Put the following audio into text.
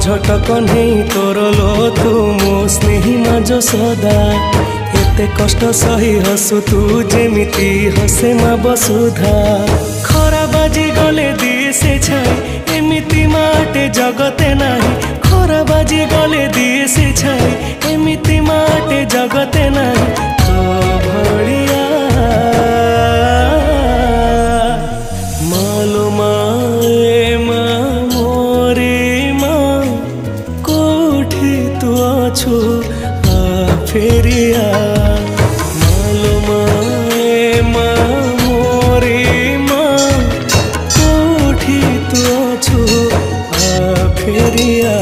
झटक नहीं तोर लो तू मो स्नेही माज सदा एते कष्ट सही हसु तू जेमिति हसे मा बसुधा खरा बाजी गले दिए छाई एमिति माटे जगते नाही खरा बाजी गले दिए छाई एमिति माटे जगते नाही तो भड़िया मालो माए मा मोरे मा कोठी तू अछु आ फेरिया मालो माए मा मोरे मा कोठी तू अछु आ फेरिया।